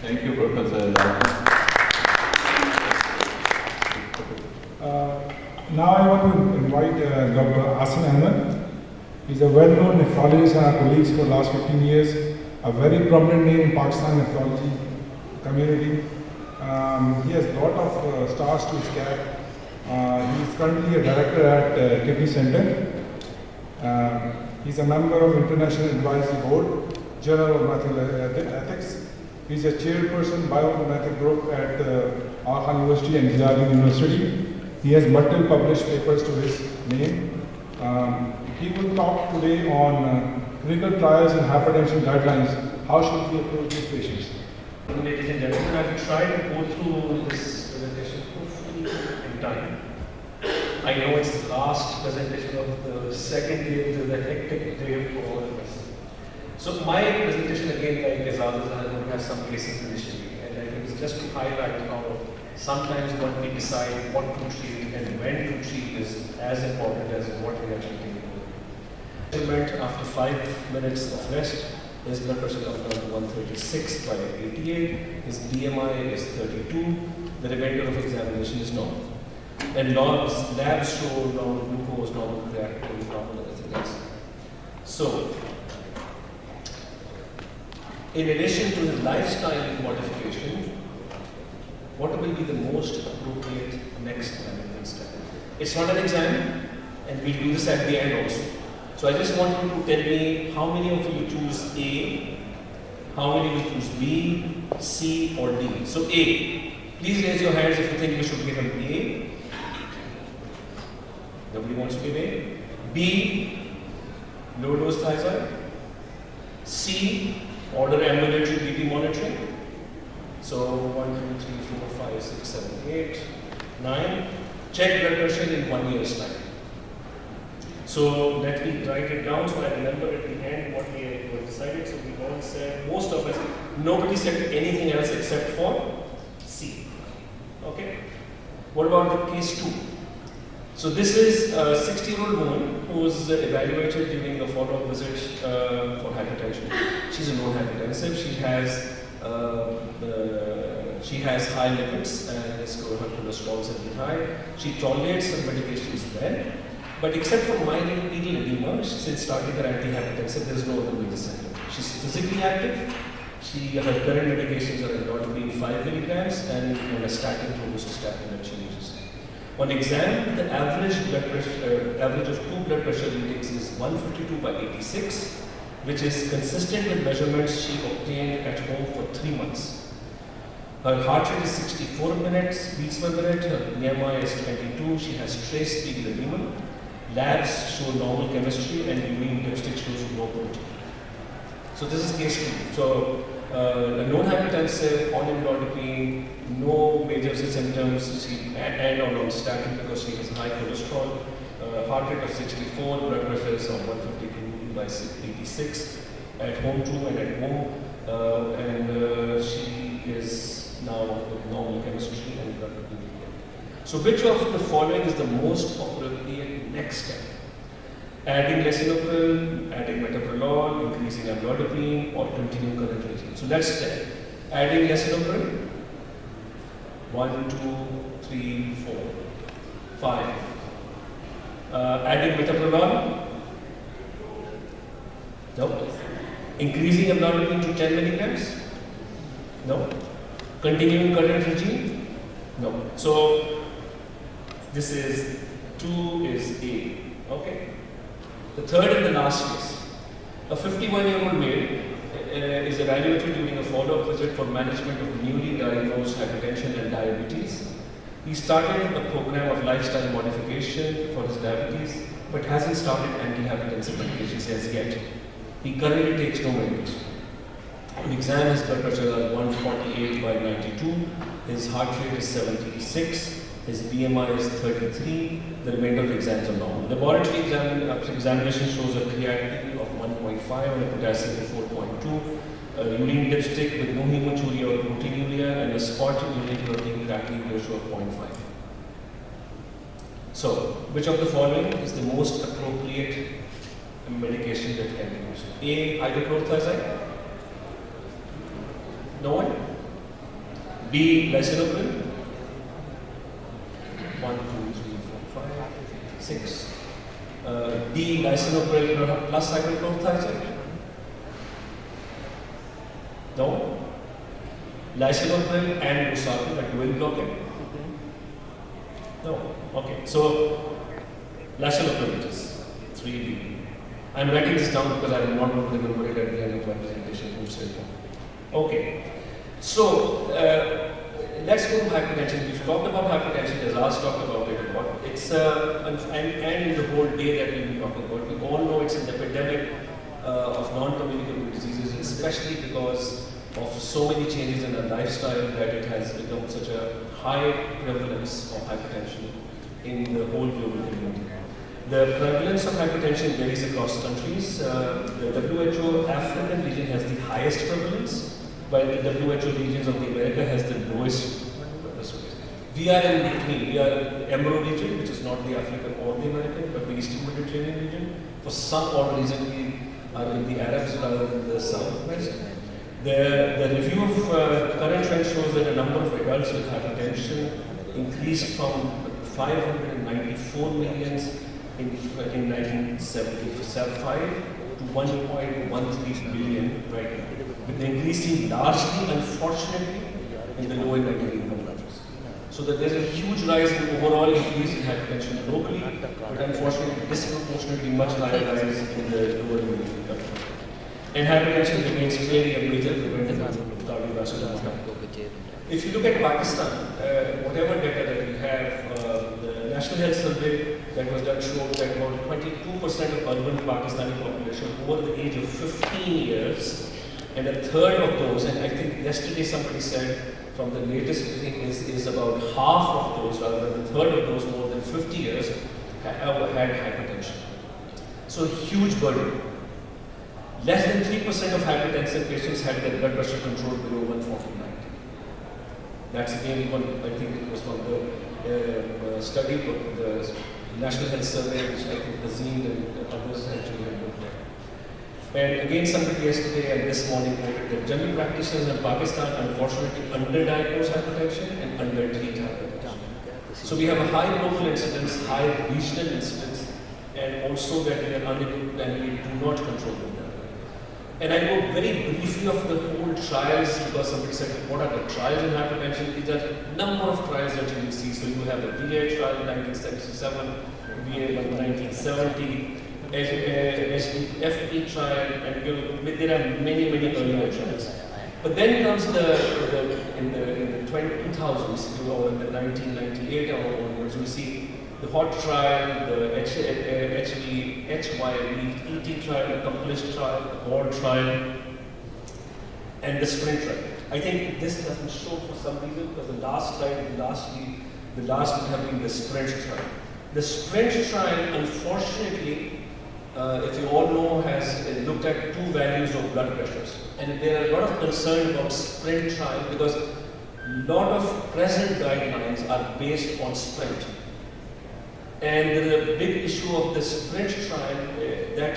Thank you, Professor. Now I want to invite Dr. Asim Ahmed. He's a well-known nephrologist and our colleagues for the last 15 years, a very prominent name in Pakistan nephrology community. He has a lot of stars to his cap. He is currently a director at Kidney Center. He's a member of International Advisory Board, Journal of Medical Ethics. He's a chairperson bioinformatics group at Aachen University and Jilali University. He has multiple published papers to his name. He will talk today on clinical trials and hypertension guidelines. How should we approach these patients? Ladies and gentlemen, I will try to go through this presentation hopefully in time. I know it's the last presentation of the second day, it is a hectic day for all of us. So my presentation again, like as others, I will have some cases initially, and I think it's just to highlight how sometimes what we decide what to treat and when to treat is as important as what we are treating. After 5 minutes of rest, his blood pressure comes down to 136 by 88, his BMI is 32, the remainder of examination is normal. And labs show normal glucose, normal creatinine, normal everything else. So, in addition to the lifestyle modification, what will be the most appropriate next management step? It's not an exam, and we'll do this at the end also. So I just want you to tell me how many of you choose A, how many of you choose B, C, or D. So A, please raise your hands if you think you should give an A. Nobody wants to give A. B, low dose thiazide. C, order ambulatory BP monitoring. So 1, 2, 3, 4, 5, 6, 7, 8, 9. Check blood pressure in 1 year's time. So let me write it down so I remember at the end what we decided. So we all said, most of us, nobody said anything else except for C. Okay? What about the case 2? So this is a 60-year-old woman who was evaluated during a follow-up visit for hypertension. She's a known hypertensive. She has high lipids and her cholesterol is very high. She tolerates some medications well, but except for mild renal edema, since starting her antihypertensive, there is no other major symptom. She's physically active. Her current medications are endorphine 5 milligrams and a statin, rosustatin that she uses. On exam, the average of 2 blood pressure readings is 152 by 86, which is consistent with measurements she obtained at home for 3 months. Her heart rate is 64 beats per minute, her BMI is 22, she has trace renal edema. Labs show normal chemistry and urine dipstick shows low protein. So this is case 2. So a known hypertensive, on amlodipine, no major symptoms, and on statin because she has high cholesterol, heart rate of 64, blood pressure is of 152 by 86, at home too and at home, and she is now with normal chemistry and blood pressure. So which of the following is the most appropriate next step? Adding lisinopril, adding metoprolol, increasing amlodipine, or continuing current regime. So let's check. Adding lisinopril, 1, 2, 3, 4, 5. Adding metoprolol, no. Increasing amlodipine to 10 milligrams, no. Continuing current regime, no. So this is 2 is A, okay. The third and the last case. A 51-year-old male is evaluated during a follow-up visit for management of newly diagnosed hypertension and diabetes. He started a program of lifestyle modification for his diabetes, but hasn't started antihypertensive medications as yet. He currently takes no medication. On exam, his blood pressure is 148 by 92, his heart rate is 76, his BMI is 33, the remainder of the exams are normal. Laboratory examination shows a creatinine of 1.5 and a potassium of 4.2, a urine dipstick with no hematuria or proteinuria, and a spot urine creatinine ratio of 0.5. So, which of the following is the most appropriate medication that can be used? A, hydrochlorothiazide? No one? B. Lisinopril. 1, 2, 3, 4, 5, 6. D. Lisinopril plus cyclopropyl. No. Lisinopril and losartan are dual blocking. No. Okay. So lisinopril it is 3B. I'm writing this down because I will not remember it at the end of my presentation. Okay. So let's go to hypertension. We've talked about hypertension, as Raj talked about it a lot. It's and the whole day that we've been talking about. We all know it's an epidemic of non-communicable diseases, especially because of so many changes in our lifestyle that it has become such a high prevalence of hypertension in the whole global community. The prevalence of hypertension varies across countries. The WHO African region has the highest prevalence, while the WHO regions of the America has the lowest. We are in between. We are EMRO region, which is not the African or the American, but the Eastern Mediterranean region. For some odd reason, we are in the Arabs rather than the Southwest. The review of current trend shows that the number of adults with hypertension increased from 594 million in 1975 to 1.13 billion right now, with the increasing largely, unfortunately, in the lower and middle income countries. So that there's a huge rise in overall increase in hypertension locally, but unfortunately disproportionately much higher rise in the lower and middle income countries. And hypertension remains clearly a major preventative of cardiovascular mortality. If you look at Pakistan, whatever data that we have, the National Health Survey that was done showed that about 22% of urban Pakistani population over the age of 15 years, and a third of those, and I think yesterday somebody said from the latest thing is about half of those, rather than a third of those more than 50 years, had hypertension. So a huge burden. Less than 3% of hypertensive patients had their blood pressure controlled below 149. That's again one, I think it was from the study of the National Health Survey, which I think Asim and others actually had looked at. And again, somebody yesterday and this morning quoted that general practitioners in Pakistan unfortunately underdiagnose hypertension and undertreat hypertension. So we have a high local incidence, high regional incidence, and also that we are unable and we do not control them. And I go very briefly of the whole trials because somebody said, what are the trials in hypertension? These are a number of trials that you will see. So you have a VA trial in 1977, VA in 1970, FP trial, and there are many earlier trials. But then comes in the 2000s, or in the 1998 onwards, you see the HOT trial, the HYET trial, the accomplished trial, the HORD trial, and the SPRINT trial. I think this doesn't show for some reason because the last would have been the SPRINT trial. The SPRINT trial, unfortunately, if you all know, has looked at two values of blood pressures. And there are a lot of concern about SPRINT trial because a lot of present guidelines are based on SPRINT. And there is a big issue of the SPRINT trial that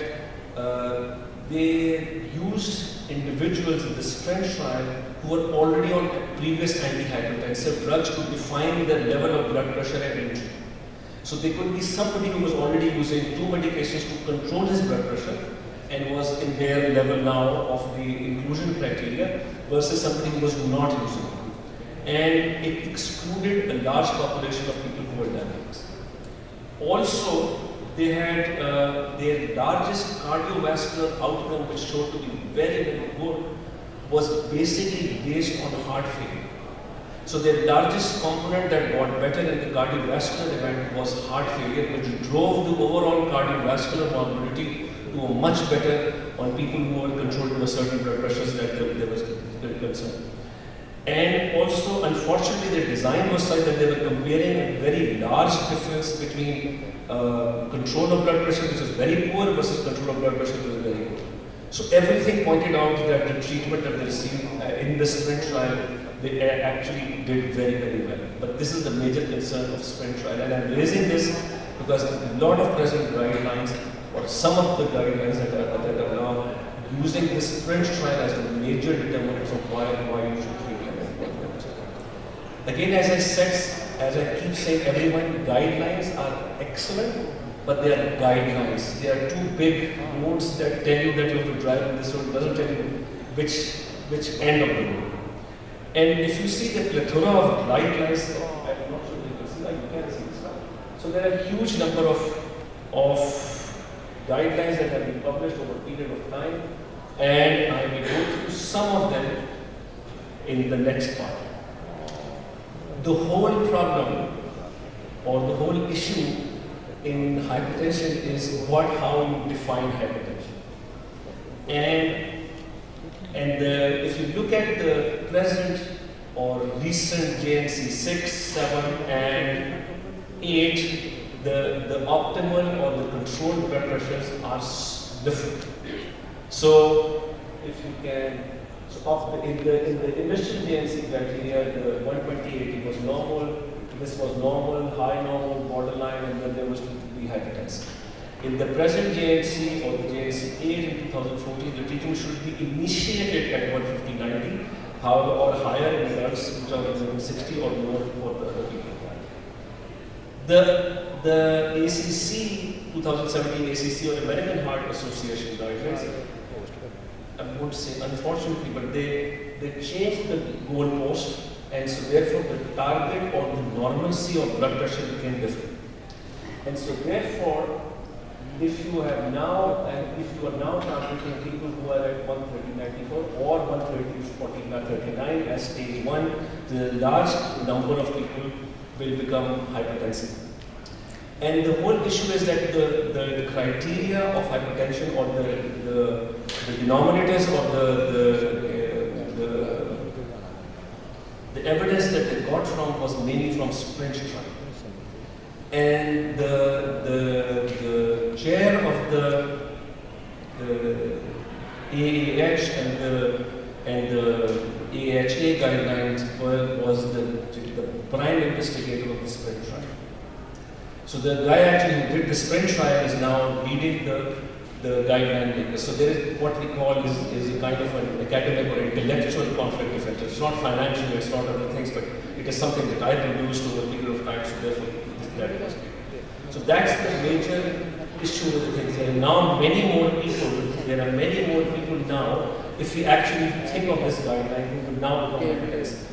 they used individuals in the SPRINT trial who were already on previous antihypertensive drugs to define the level of blood pressure at entry. So there could be somebody who was already using two medications to control his blood pressure and was in their level now of the inclusion criteria versus somebody who was not using it. And it excluded a large population of people who were diabetics. Also, they had their largest cardiovascular outcome, which showed to be very good, was basically based on heart failure. So their largest component that got better in the cardiovascular event was heart failure, which drove the overall cardiovascular morbidity to a much better on people who were controlled to a certain blood pressures that there was concern. And also, unfortunately, the design was such that they were comparing a very large difference between control of blood pressure, which is very poor, versus control of blood pressure, which is very good. So everything pointed out that the treatment that they received in the SPRINT trial, they actually did very well. But this is the major concern of SPRINT trial. And I'm raising this because a lot of present guidelines, or some of the guidelines that are now using this SPRINT trial as a major determinant of why you should treat Again, as I keep saying, everyone, guidelines are excellent, but they are guidelines. They are too big roads that tell you that you have to drive on this road. It doesn't tell you which end of the road. And if you see the plethora of guidelines, I'm not sure you can see that, you can see this now. So there are a huge number of guidelines that have been published over a period of time, and I will go through some of them in the next part. The whole problem or the whole issue in hypertension is how you define hypertension. If you look at the present or recent JNC 6, 7 and 8, the optimal or the controlled blood pressures are different. So if you can, in the initial JNC criteria, the 120/80 was normal, this was normal, high normal, borderline, and then there was to be hypertensive. In the present JNC or the JNC 8 in 2014, the treatment should be initiated at 150/90, however, or higher in adults which are 160 or more for the other people. The ACC, 2017 ACC or American Heart Association guidelines, I won't say unfortunately, but they changed the goalpost, and so therefore the target or the normalcy of blood pressure became different. And so therefore, if you are now targeting people who are at 130/94 or 130/39 as stage 1, the large number of people will become hypertensive. And the whole issue is that the criteria of hypertension or the denominators or the evidence that they got from was mainly from sprint trial. And the chair of the AAH and the AHA guidelines was the prime investigator of the sprint trial. So the guy actually who did the sprint trial is now leading the guideline makers. So there is what we call is a kind of an academic or intellectual conflict of interest. It's not financial, it's not other things, but it is something that I produced over a period of time, so therefore that is. So that's the major issue with the things. There are now many more people now, if we actually think of this guideline, who will now become hypertensive,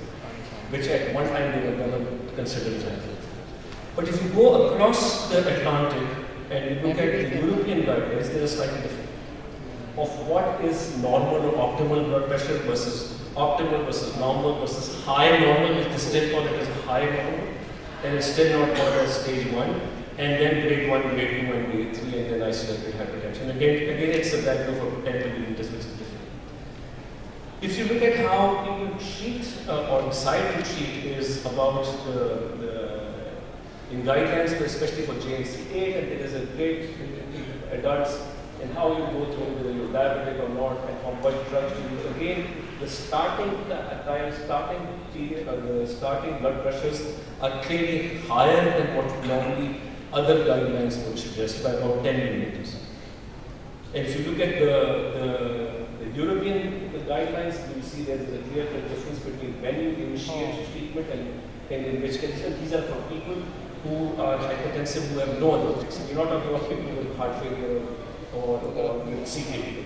which at one time they were never considered as. But if you go across the Atlantic and you look at the European guidelines, they are slightly different. Of what is normal or optimal blood pressure versus normal versus high normal, if they still call it as high normal, and it's still not called as stage 1, and then grade 1, grade 2, and grade 3, and then isolated hypertension. Again it's a value of 10 milliliters, which is different. If you look at how people treat or decide to treat is about in guidelines, especially for JNC 8, and there is a great adults and how you go through whether you're diabetic or not and how much drugs you use. Again, the starting blood pressures are clearly higher than what normally other guidelines would suggest by about 10 milliliters. And if you look at the European guidelines, you see there is a clear difference between when you initiate treatment and in which cases these are for people who are hypertensive who have no other things. We're not talking about people with heart failure or with CKD.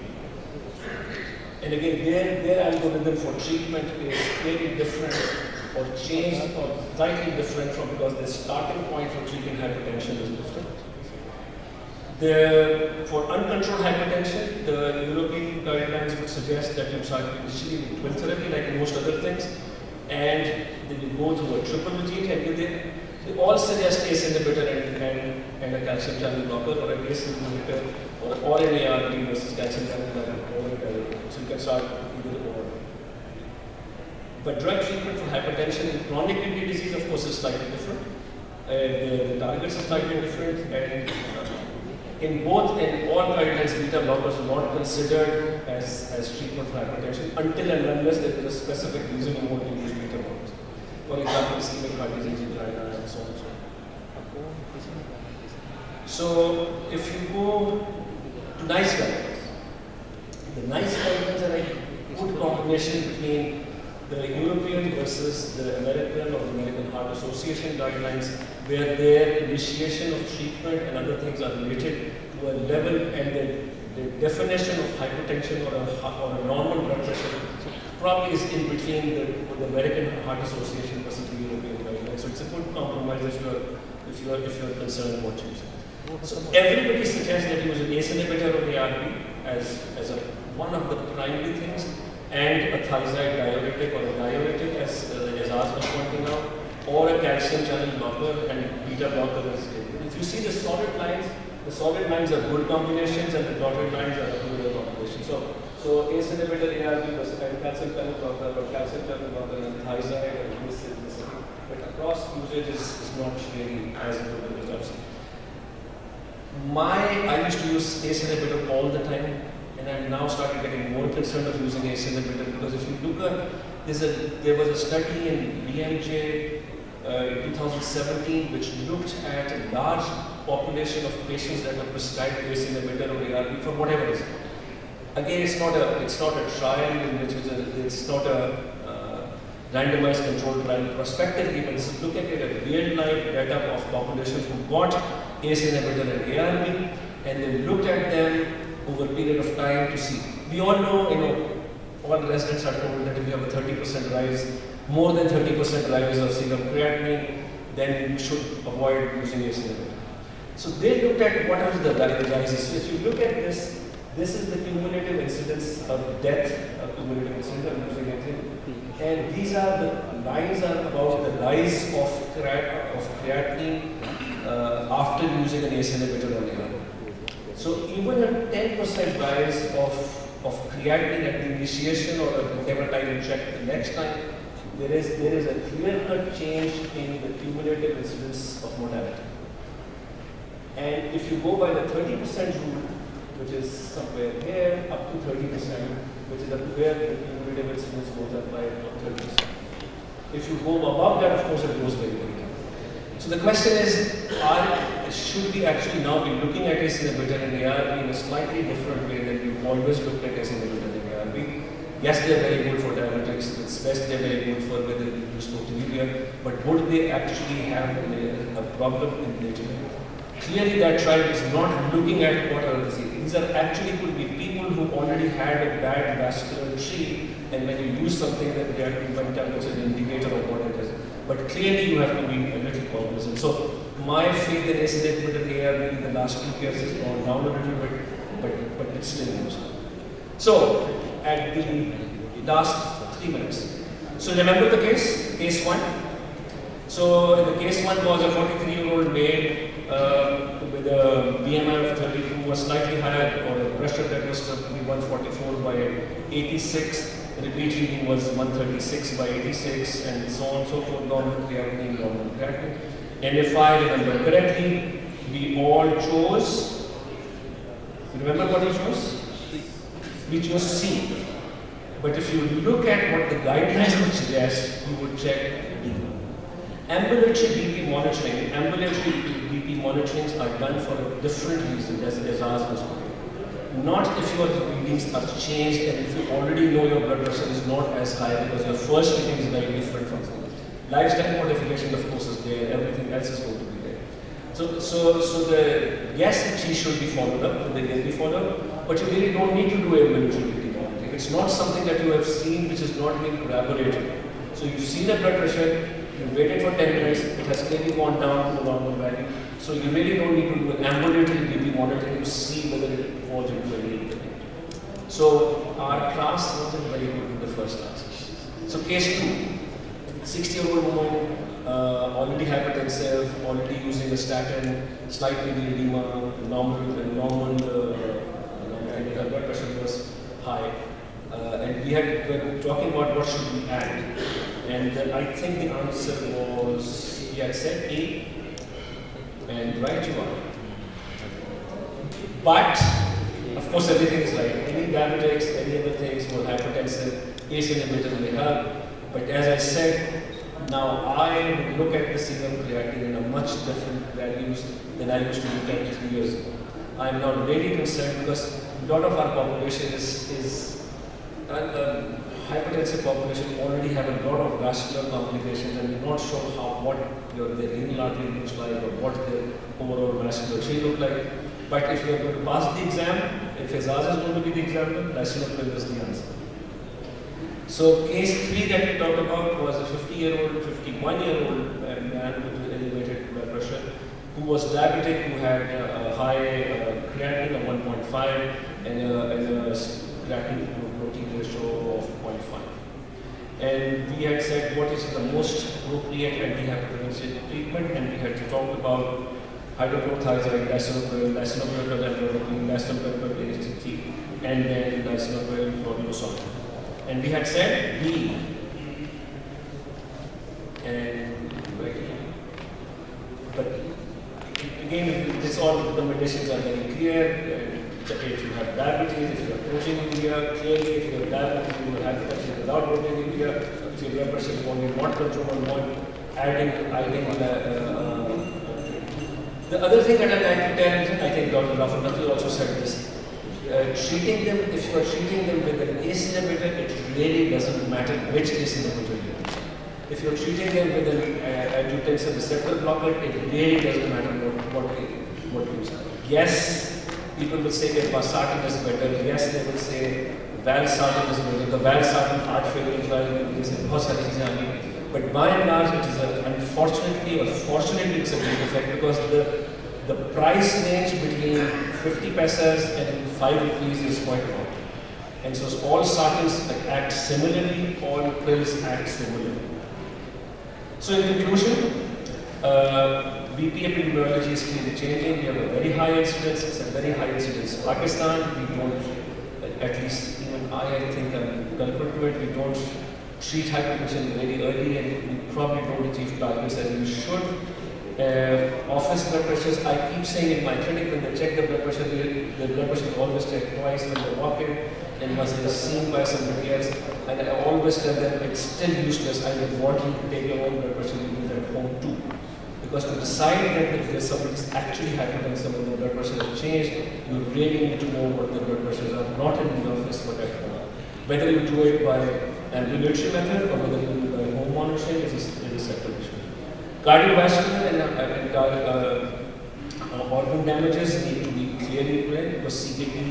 And again, their algorithm for treatment is clearly different or changed or slightly different from because the starting point for treating hypertension is different. For uncontrolled hypertension, the European guidelines would suggest that you start initially with pill therapy like most other things, and then you go through a triple regime, and they all suggest ACE inhibitor and a calcium channel blocker or an ACE inhibitor or an ARB versus calcium channel blocker. So you can start either or. But drug treatment for hypertension in chronic kidney disease, of course, is slightly different. The targets are slightly different, and in all guidelines, beta blockers are not considered as treatment for hypertension until and unless there is a specific reason you want to use beta blockers. For example, ischemic heart disease, angina, and so on and so on. So, if you go to NICE guidelines, the NICE guidelines are a good combination between the European versus the American or the American Heart Association guidelines, where their initiation of treatment and other things are related to a level, and the definition of hypertension or a normal blood pressure probably is in between the American Heart Association versus the European guidelines. So it's a good compromise if you are concerned about choosing. So everybody suggests that use an ACE inhibitor or ARB as one of the primary things, and a thiazide diuretic or a diuretic, as Azaz was pointing out, or a calcium channel blocker and beta blocker. If you see the solid lines are good combinations, and the dotted lines are good combinations. So ACE inhibitor, ARB, and calcium channel blocker, or calcium channel blocker, and thiazide, and this. But across usage is not really as good as results. I used to use ACE inhibitor all the time, and I'm now started getting more concerned of using ACE inhibitor, because if you look at, there was a study in BMJ in 2017 which looked at a large population of patients that were prescribed ACE inhibitor or ARB for whatever reason. Again, it's not a trial in which it's not a randomized controlled trial prospectively, but this is looking at a real life data of populations who got ACE inhibitor and ARB, and they looked at them over a period of time to see. We all know, all residents are told that if you have a 30% rise, more than 30% rise of serum creatinine, then you should avoid using ACE inhibitor. So they looked at what are the rises. So if you look at this is the cumulative incidence of death, cumulative incidence of losing anything. And these are the lines are about the rise of creatinine after using an ACE inhibitor or ARB. So even a 10% rise of creatinine at the initiation or at whatever time you check the next time, there is a clear-cut change in the cumulative incidence of mortality. And if you go by the 30% rule, which is somewhere here, up to 30%, which is up to where the cumulative incidence goes up by 30%. If you go above that, of course, it goes very, very high. So the question is, should we actually now be looking at ACE inhibitor and ARB in a slightly different way than we've always looked at ACE inhibitor and ARB? Yes, they're very good for diabetics. It's best they're very good for whether you use proteinuria, but would they actually have a problem in nature? Clearly, that trial is not looking at what are the diseases. These are actually could be people who already had a bad vascular tree, and when you use something that they have to went up as an indicator of what it is. But clearly, you have to be a little cognizant. So, my faith in ACE inhibitor ARB in the last 2 years has gone down a little bit, but it's still used. So, at the last 3 minutes. So, remember the case 1. So, the case 1 was a 43-year-old male with a BMI of 32, was slightly higher, or a pressure that was to be 144 by 86, repeat reading was 136 by 86, and so on and so forth, normal creatinine. And if I remember correctly, we all chose, remember what we chose? We chose C. But if you look at what the guidelines would suggest, you would check D. Ambulatory BP monitorings are done for a different reason, as Azaz was putting. Not if your readings are changed and if you already know your blood pressure is not as high because your first reading is very different from something. Lifestyle modification, of course, is there, everything else is going to be there. So the yes, it should be followed up, they will be followed up, but you really don't need to do ambulatory BP monitoring. It's not something that you have seen which is not being corroborated. So you've seen a blood pressure, you waited for 10 minutes, it has clearly gone down to the normal value. So you really don't need to do an ambulatory BP monitoring to see whether it falls into any. So our class wasn't very good in the first class. So case 2, 60-year-old woman, already hypertensive, already using a statin, slight renal edema, normal blood pressure was high. And we were talking about what should we add. And I think the answer was, we had said A, and right you are. But, of course, everything is right. Any diabetics, any other things for hypertensive, ACE inhibitor may help. But as I said, now I look at the serum creatinine in a much different values than I used to look at 3 years ago. I am now really concerned because a lot of our population is hypertensive population already have a lot of vascular complications, and we're not sure what their renal artery looks like or what their overall vascular tree look like. But if you're going to pass the exam, if Hezaz is going to be the example, lisinopril is the answer. So case 3 that we talked about was a 51-year-old man with elevated blood pressure who was diabetic, who had a high creatinine of 1.5 and a creatinine to protein ratio of 0.5. And we had said what is the most appropriate antihypertensive treatment, and we had talked about hydrochlorothiazide, lisinopril, amlodipine, lisinopril, AST, and then lisinopril, chlorosol. And we had said B. And but again, this all the medicines are very clear. If you have diabetes, if you have proteinuria, clearly if you have diabetes, you will have hypertension without proteinuria. If your blood pressure is only not controlled, not adding. The other thing that I like to tell is, I think Dr. Rafi also said this. Treating them, if you are treating them with an ACE inhibitor, it really doesn't matter which ACE inhibitor you use. If you're treating them with an angiotensin receptor blocker, it really doesn't matter what you use. Yes, people will say that valsartan is better. Yes, they will say valsartan is better. The valsartan heart failure trial, they say बहुत सारी चीजें आ गई. But by and large, it is unfortunately or fortunately it's a great effect, because the price range between 50 paisas and 5 rupees is quite long. And so all sartans act similarly, all pills act similarly. So in conclusion, BP epidemiology is clearly changing. We have a very high incidence. It's a very high incidence in Pakistan. We don't, at least even I think I'm culprit to it, we don't treat hypertension very early, and we probably don't achieve targets as we should. Office blood pressures, I keep saying in my clinic, when they check the blood pressure, the blood pressure is always checked twice when they walk in and once they are seen by somebody else. And I always tell them it's still useless. I would want you to take your own blood pressure readings at home too. Because to decide that somebody is actually hypertensive and the blood pressure has changed, you really need to know what the blood pressures are, not in the office but at home. Whether you do it by ambulatory method or whether you do it by home monitoring is a separate issue. Cardiovascular and organ damages need to be clearly planned, because CKD,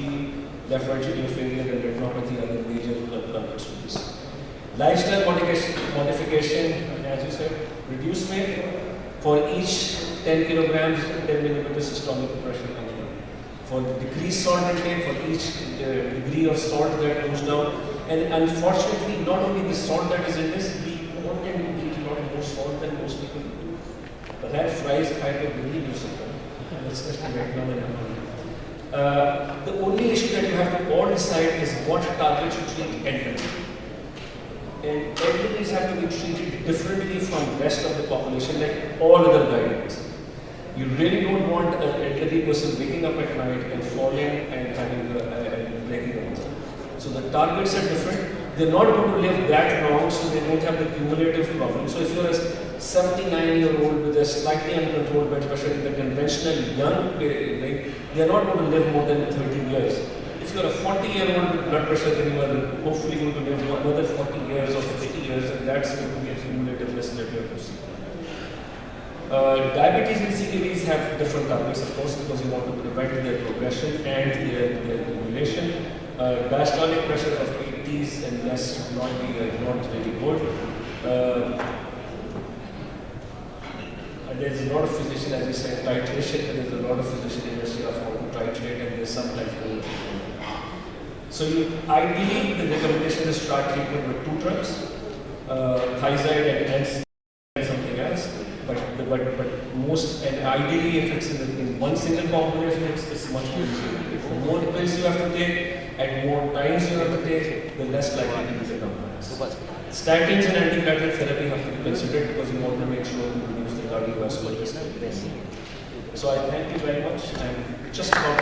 left ventricular failure, and retinopathy are the major culprits to this. Lifestyle modification, as you said, reduce weight for each 10 kilograms, 10 millimeters systolic pressure comes down. For decreased salt intake, for each degree of salt that goes down. And unfortunately, not only the salt that is in this, we all tend to eat a lot more salt than most people do. But that fries kind of really do something. Let's just right now. The only issue that you have to all decide is what target to treat elderly. And elderlies have to be treated differently from the rest of the population, like all other guidelines. You really don't want an elderly person waking up at night and falling and having breaking a bone. So the targets are different. They're not going to live that long, so they don't have the cumulative problem. So if you're a 79-year-old with a slightly uncontrolled blood pressure in the conventional young way, they're not going to live more than 30 years. If you're a 40-year-old with blood pressure, then you are hopefully going to live another 40 years or 50 years, and that's going to be a cumulative risk that you have to see. Diabetes and CKDs have different targets, of course, because you want to prevent their progression and their accumulation. Diastolic pressure of 80s and less should not be not really good. There's a lot of physician, as you said, titration, and there's a lot of physician industry of how to titrate, and there's sometimes no. So ideally, the recommendation is start treatment with 2 drugs, thiazide and something else. But most, and ideally, if it's in one single combination, it's much more easier. The more pills you have to take, and more times you have to take, the less likely to be the compliance. Statins and antiplatelet therapy have to be considered, because you want to make sure you reduce the cardiovascular risk. So I thank you very much. I'm just about